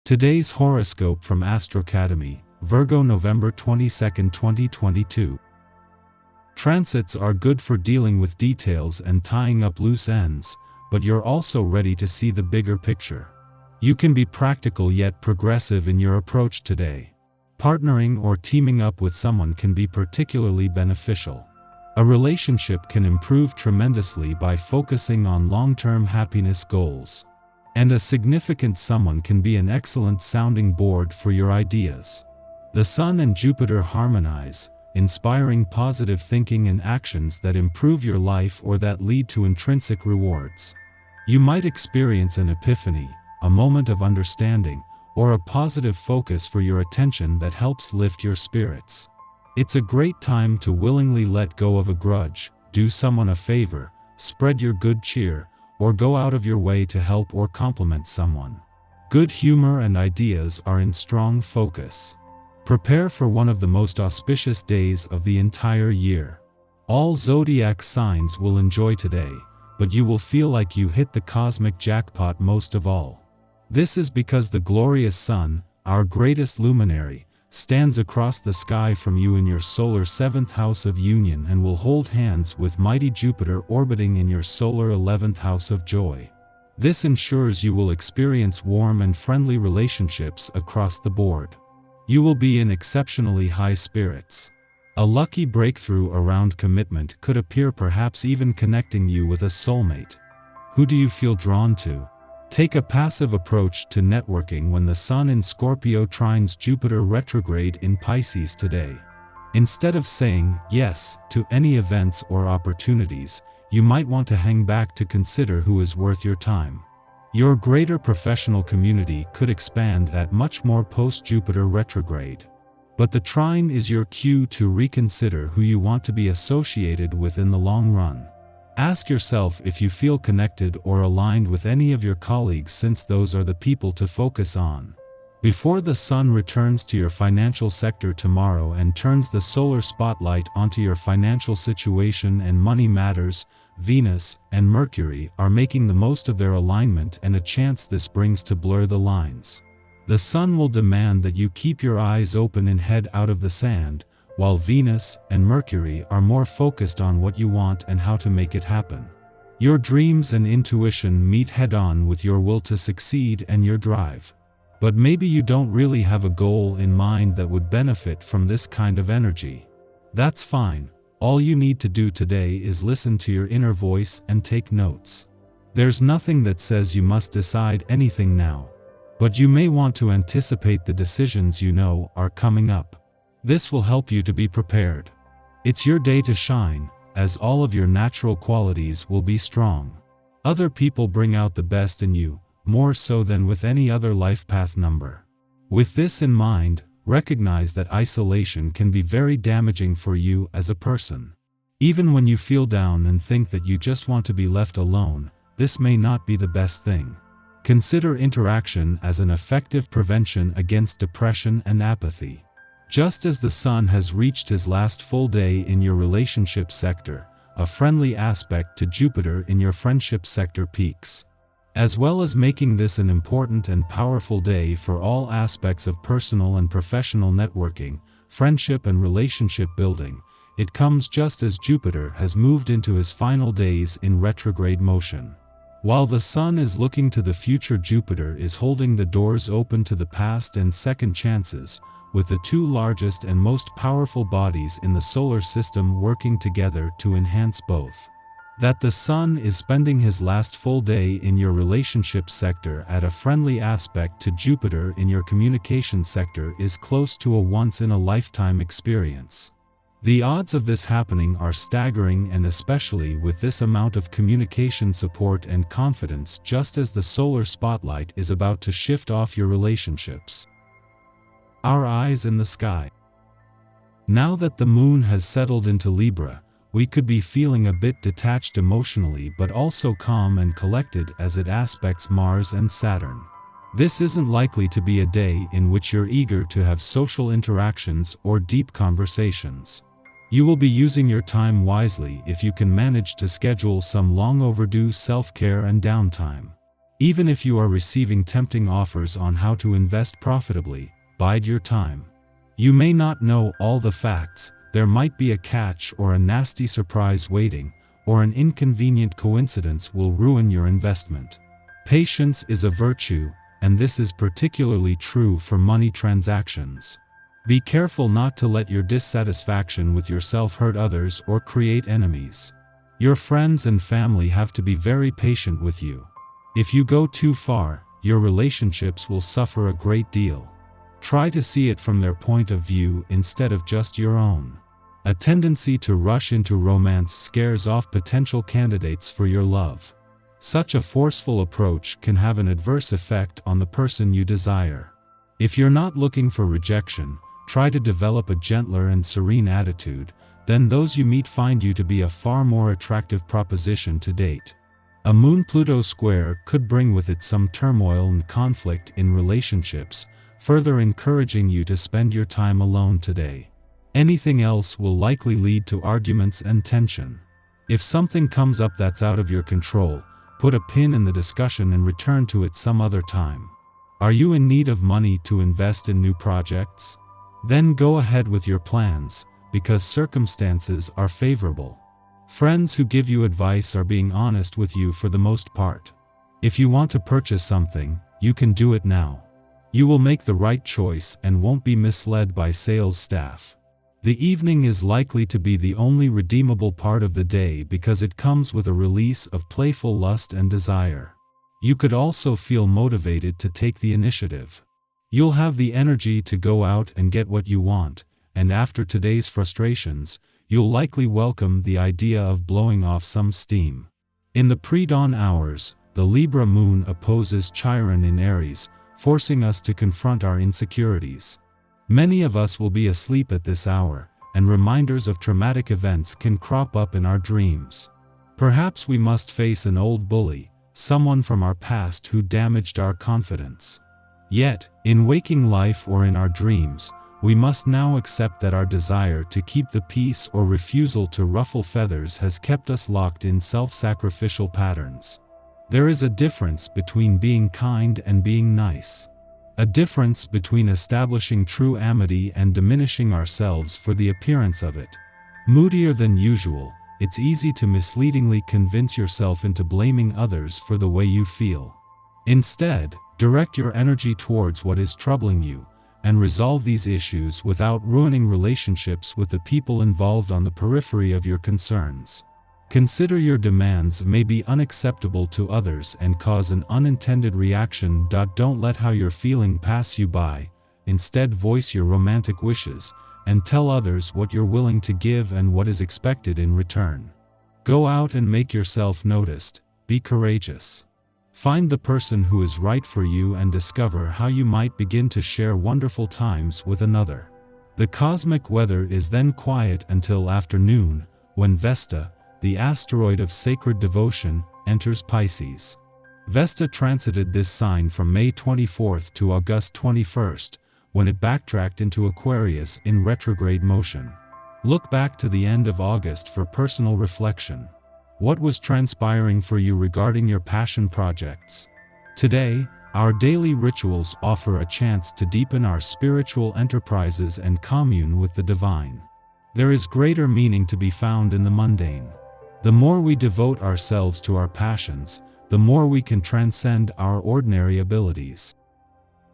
Today's horoscope from Astrocademy, Virgo November 22, 2022. Transits are good for dealing with details and tying up loose ends, but you're also ready to see the bigger picture. You can be practical yet progressive in your approach today. Partnering or teaming up with someone can be particularly beneficial. A relationship can improve tremendously by focusing on long-term happiness goals. And a significant someone can be an excellent sounding board for your ideas. The Sun and Jupiter harmonize, inspiring positive thinking and actions that improve your life or that lead to intrinsic rewards. You might experience an epiphany, a moment of understanding, or a positive focus for your attention that helps lift your spirits. It's a great time to willingly let go of a grudge, do someone a favor, spread your good cheer, or go out of your way to help or compliment someone. Good humor and ideas are in strong focus. Prepare for one of the most auspicious days of the entire year. All zodiac signs will enjoy today, but you will feel like you hit the cosmic jackpot most of all. This is because the glorious Sun, our greatest luminary, stands across the sky from you in your solar 7th house of union and will hold hands with mighty Jupiter orbiting in your solar 11th house of joy. This ensures you will experience warm and friendly relationships across the board. You will be in exceptionally high spirits. A lucky breakthrough around commitment could appear, perhaps even connecting you with a soulmate. Who do you feel drawn to? Take a passive approach to networking when the Sun in Scorpio trines Jupiter retrograde in Pisces today. Instead of saying yes to any events or opportunities, you might want to hang back to consider who is worth your time. Your greater professional community could expand at much more post-Jupiter retrograde. But the trine is your cue to reconsider who you want to be associated with in the long run. Ask yourself if you feel connected or aligned with any of your colleagues, since those are the people to focus on. Before the Sun returns to your financial sector tomorrow and turns the solar spotlight onto your financial situation and money matters, Venus and Mercury are making the most of their alignment and a chance this brings to blur the lines. The Sun will demand that you keep your eyes open and head out of the sand, while Venus and Mercury are more focused on what you want and how to make it happen. Your dreams and intuition meet head-on with your will to succeed and your drive. But maybe you don't really have a goal in mind that would benefit from this kind of energy. That's fine. All you need to do today is listen to your inner voice and take notes. There's nothing that says you must decide anything now. But you may want to anticipate the decisions you know are coming up. This will help you to be prepared. It's your day to shine, as all of your natural qualities will be strong. Other people bring out the best in you, more so than with any other life path number. With this in mind, recognize that isolation can be very damaging for you as a person. Even when you feel down and think that you just want to be left alone, this may not be the best thing. Consider interaction as an effective prevention against depression and apathy. Just as the Sun has reached his last full day in your relationship sector, a friendly aspect to Jupiter in your friendship sector peaks. As well as making this an important and powerful day for all aspects of personal and professional networking, friendship and relationship building, it comes just as Jupiter has moved into his final days in retrograde motion. While the Sun is looking to the future, Jupiter is holding the doors open to the past and second chances, with the two largest and most powerful bodies in the solar system working together to enhance both. That the Sun is spending his last full day in your relationship sector at a friendly aspect to Jupiter in your communication sector is close to a once-in-a-lifetime experience. The odds of this happening are staggering, and especially with this amount of communication support and confidence just as the solar spotlight is about to shift off your relationships. Our eyes in the sky. Now that the moon has settled into Libra, we could be feeling a bit detached emotionally, but also calm and collected as it aspects Mars and Saturn. This isn't likely to be a day in which you're eager to have social interactions or deep conversations. You will be using your time wisely if you can manage to schedule some long overdue self-care and downtime. Even if you are receiving tempting offers on how to invest profitably, bide your time. You may not know all the facts, there might be a catch or a nasty surprise waiting, or an inconvenient coincidence will ruin your investment. Patience is a virtue, and this is particularly true for money transactions. Be careful not to let your dissatisfaction with yourself hurt others or create enemies. Your friends and family have to be very patient with you. If you go too far, your relationships will suffer a great deal. Try to see it from their point of view instead of just your own. A tendency to rush into romance scares off potential candidates for your love. Such a forceful approach can have an adverse effect on the person you desire. If you're not looking for rejection, try to develop a gentler and serene attitude, then those you meet find you to be a far more attractive proposition to date. A Moon-Pluto square could bring with it some turmoil and conflict in relationships, further encouraging you to spend your time alone today. Anything else will likely lead to arguments and tension. If something comes up that's out of your control, put a pin in the discussion and return to it some other time. Are you in need of money to invest in new projects? Then go ahead with your plans, because circumstances are favorable. Friends who give you advice are being honest with you for the most part. If you want to purchase something, you can do it now. You will make the right choice and won't be misled by sales staff. The evening is likely to be the only redeemable part of the day because it comes with a release of playful lust and desire. You could also feel motivated to take the initiative. You'll have the energy to go out and get what you want, and after today's frustrations, you'll likely welcome the idea of blowing off some steam. In the pre-dawn hours, the Libra moon opposes Chiron in Aries, forcing us to confront our insecurities. Many of us will be asleep at this hour, and reminders of traumatic events can crop up in our dreams. Perhaps we must face an old bully, someone from our past who damaged our confidence. Yet, in waking life or in our dreams, we must now accept that our desire to keep the peace or refusal to ruffle feathers has kept us locked in self-sacrificial patterns. There is a difference between being kind and being nice. A difference between establishing true amity and diminishing ourselves for the appearance of it. Moodier than usual, it's easy to misleadingly convince yourself into blaming others for the way you feel. Instead, direct your energy towards what is troubling you, and resolve these issues without ruining relationships with the people involved on the periphery of your concerns. Consider your demands may be unacceptable to others and cause an unintended reaction. Don't let how you're feeling pass you by, instead voice your romantic wishes, and tell others what you're willing to give and what is expected in return. Go out and make yourself noticed, be courageous. Find the person who is right for you and discover how you might begin to share wonderful times with another. The cosmic weather is then quiet until afternoon, when Vesta, the asteroid of sacred devotion, enters Pisces. Vesta transited this sign from May 24th to August 21st, when it backtracked into Aquarius in retrograde motion. Look back to the end of August for personal reflection. What was transpiring for you regarding your passion projects? Today, our daily rituals offer a chance to deepen our spiritual enterprises and commune with the divine. There is greater meaning to be found in the mundane. The more we devote ourselves to our passions, the more we can transcend our ordinary abilities.